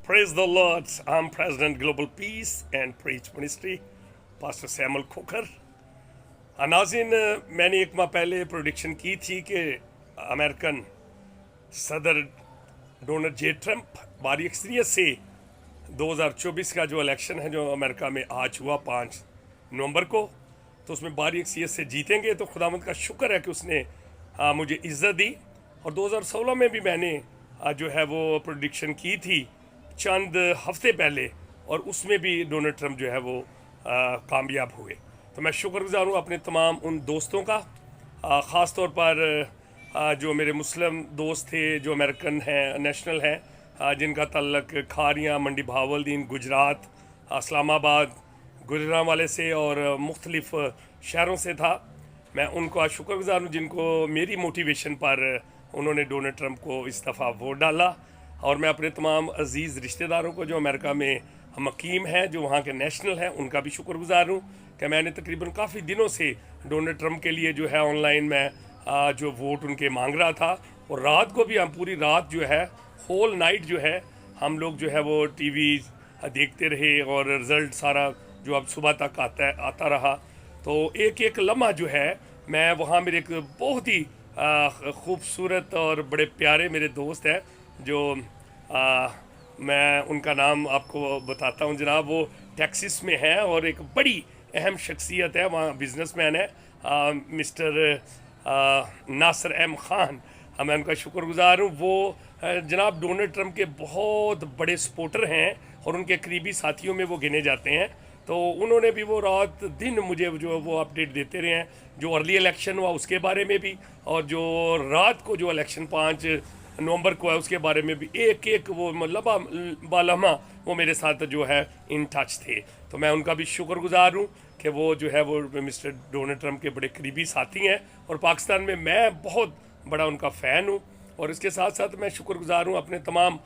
Praise the Lord. I'm President Global Peace and Preach Ministry, Pastor Samuel Coker. नाज़रीन, मैंने एक माह पहले प्रोडिक्शन की थी कि अमेरिकन सदर डोनाल्ड जे ट्रंप भारी अक्सरियत से 2024 का जो इलेक्शन है जो अमेरिका में आज हुआ 5 नवंबर को, तो उसमें भारी अक्सरियत से जीतेंगे। तो खुदावंद का शुक्र है कि उसने मुझे इज़्ज़त दी। और 2016 में भी मैंने जो है वो प्रोडिक्शन की थी चंद हफ्ते पहले, और उसमें भी डोनाल्ड ट्रंप जो है वो कामयाब हुए। तो मैं शुक्रगुजार हूँ अपने तमाम उन दोस्तों का, ख़ास तौर पर जो मेरे मुस्लिम दोस्त थे जो अमेरिकन हैं, नेशनल हैं, जिनका तल्लक खारियाँ, मंडी बहावलदीन, गुजरात, इस्लामाबाद, गुजरांवाले से और मुख्तलिफ शहरों से था। मैं उनको आज शुक्रगुजार हूँ जिनको मेरी मोटिवेशन पर उन्होंने डोनाल्ड ट्रंप को इस दफ़ा वोट डाला। और मैं अपने तमाम अजीज़ रिश्तेदारों को जो अमेरिका में मकीम हैं, जो वहाँ के नेशनल हैं, उनका भी शुक्रगुजार हूँ कि मैंने तकरीबन काफ़ी दिनों से डोनाल्ड ट्रंप के लिए जो है ऑनलाइन में जो वोट उनके मांग रहा था। और रात को भी हम पूरी रात जो है, होल नाइट जो है, हम लोग जो है वो टीवी देखते रहे और रिज़ल्ट सारा जो अब सुबह तक आता रहा। तो एक एक लम्हा जो है, मैं वहाँ मेरे एक बहुत ही खूबसूरत और बड़े प्यारे मेरे दोस्त हैं जो मैं उनका नाम आपको बताता हूँ जनाब। वो टेक्सास में है और एक बड़ी अहम शख्सियत है, वहाँ बिजनेसमैन है, मिस्टर नासिर एम ख़ान। मैं उनका शुक्रगुजार हूँ। वो जनाब डोनाल्ड ट्रंप के बहुत बड़े सपोर्टर हैं और उनके करीबी साथियों में वो गिने जाते हैं। तो उन्होंने भी वो रात दिन मुझे जो वो अपडेट देते रहे हैं, जो अर्ली इलेक्शन हुआ उसके बारे में भी, और जो रात को जो इलेक्शन 5 नवंबर को है उसके बारे में भी, एक एक वो बालमा वो मेरे साथ जो है इन टच थे। तो मैं उनका भी शुक्रगुजार हूँ कि वो जो है वो मिस्टर डोनाल्ड ट्रंप के बड़े करीबी साथी हैं और पाकिस्तान में मैं बहुत बड़ा उनका फ़ैन हूँ। और इसके साथ साथ मैं शुक्रगुजार हूँ अपने तमाम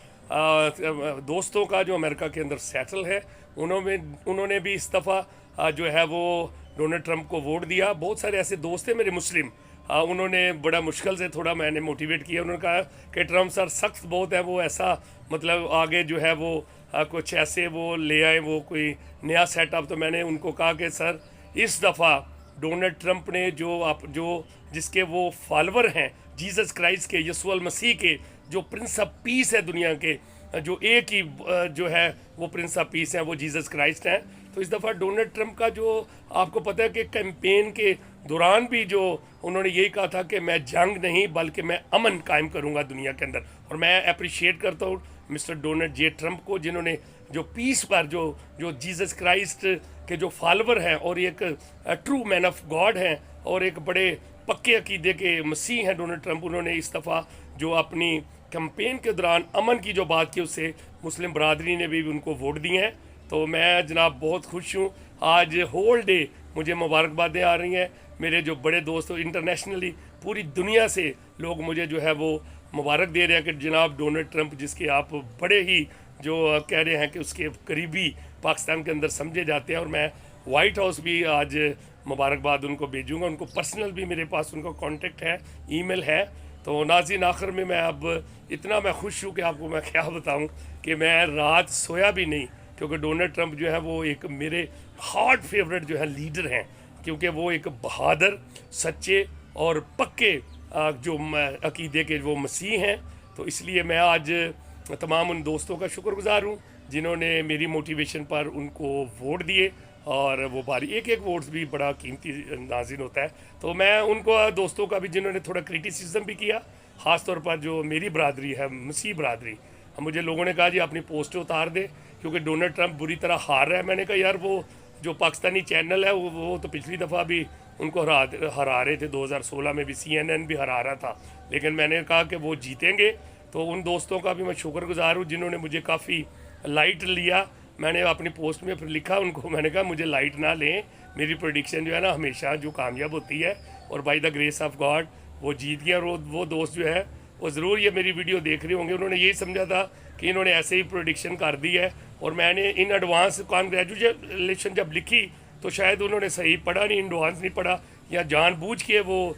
दोस्तों का जो अमेरिका के अंदर सेटल है। उन्होंने भी इस दफ़ा जो है वो डोनाल्ड ट्रंप को वोट दिया। बहुत सारे ऐसे दोस्त हैं मेरे मुस्लिम, उन्होंने बड़ा मुश्किल से थोड़ा मैंने मोटिवेट किया। उन्होंने कहा कि ट्रंप सर सख्त बहुत है, वो ऐसा मतलब आगे जो है वो कुछ ऐसे वो ले आए वो कोई नया सेटअप। तो मैंने उनको कहा कि सर इस दफ़ा डोनाल्ड ट्रंप ने जो जिसके वो फॉलोवर हैं जीसस क्राइस्ट के, यीशु मसीह के, जो प्रिंस ऑफ पीस है दुनिया के, जो एक ही जो है वो प्रिंस ऑफ पीस हैं, वो जीसस क्राइस्ट हैं। तो इस दफ़ा डोनाल्ड ट्रंप का जो आपको पता है कि कैंपेन के दौरान भी जो उन्होंने यही कहा था कि मैं जंग नहीं बल्कि मैं अमन कायम करूंगा दुनिया के अंदर। और मैं अप्रिशिएट करता हूँ मिस्टर डोनाल्ड जे ट्रंप को, जिन्होंने जो पीस पर जो जीसस क्राइस्ट के जो फॉलोवर हैं और एक ट्रू मैन ऑफ गॉड हैं और एक बड़े पक्के अकीदे के मसीह हैं डोनाल्ड ट्रंप, उन्होंने इस दफ़ा जो अपनी कैंपेन के दौरान अमन की जो बात की उससे मुस्लिम बरादरी ने भी उनको वोट दिए हैं। तो मैं जनाब बहुत खुश हूँ। आज होल डे मुझे मुबारकबादें आ रही हैं। मेरे जो बड़े दोस्त इंटरनेशनली पूरी दुनिया से लोग मुझे जो है वो मुबारक दे रहे हैं कि जनाब डोनाल्ड ट्रंप, जिसके आप बड़े ही जो कह रहे हैं कि उसके करीबी पाकिस्तान के अंदर समझे जाते हैं। और मैं वाइट हाउस भी आज मुबारकबाद उनको भेजूँगा, उनको पर्सनल भी मेरे पास उनका कॉन्टेक्ट है, ईमेल है। तो नाज़रीन, आखिर में मैं अब इतना मैं खुश हूँ कि आपको मैं क्या बताऊँ कि मैं रात सोया भी नहीं, क्योंकि डोनाल्ड ट्रंप जो है वो एक मेरे हार्ट फेवरेट जो है लीडर हैं, क्योंकि वो एक बहादुर, सच्चे और पक्के जो अकीदे के वो मसीह हैं। तो इसलिए मैं आज तमाम उन दोस्तों का शुक्रगुजार हूँ जिन्होंने मेरी मोटिवेशन पर उनको वोट दिए, और वो भारी एक एक वोट्स भी बड़ा कीमती नाज़िन होता है। तो मैं उनको दोस्तों का भी जिन्होंने थोड़ा क्रिटिसिज्म भी किया, ख़ास तौर पर जो मेरी बरादरी है, मसीह बरादरी, मुझे लोगों ने कहा जी अपनी पोस्ट उतार दे क्योंकि डोनाल्ड ट्रंप बुरी तरह हार रहा है। मैंने कहा यार वो जो पाकिस्तानी चैनल है वो तो पिछली दफ़ा भी उनको हरा रहे थे, 2016 में भी CNN भी हरा रहा था, लेकिन मैंने कहा कि वो जीतेंगे। तो उन दोस्तों का भी मैं शुक्रगुजार हूँ जिन्होंने मुझे काफ़ी लाइट लिया। मैंने अपनी पोस्ट में फिर लिखा उनको, मैंने कहा मुझे लाइट ना लें, मेरी प्रेडिक्शन जो है ना हमेशा जो कामयाब होती है, और by the grace of God वो जीत गया। और वो दोस्त जो है वो ज़रूर ये मेरी वीडियो देख रहे होंगे, उन्होंने यही समझा था कि इन्होंने ऐसे ही प्रेडिक्शन कर दी है। और मैंने इन एडवांस कॉन्ग्रेचुलेशन जब लिखी तो शायद उन्होंने सही पढ़ा नहीं, एडवांस नहीं पढ़ा, या जानबूझ के वो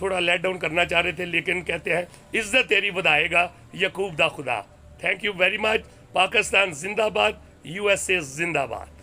थोड़ा लेट डाउन करना चाह रहे थे। लेकिन कहते हैं इज़्ज़त तेरी बधाएगा यकूब दा खुदा। Thank you very much. Pakistan जिंदाबाद, USA जिंदाबाद।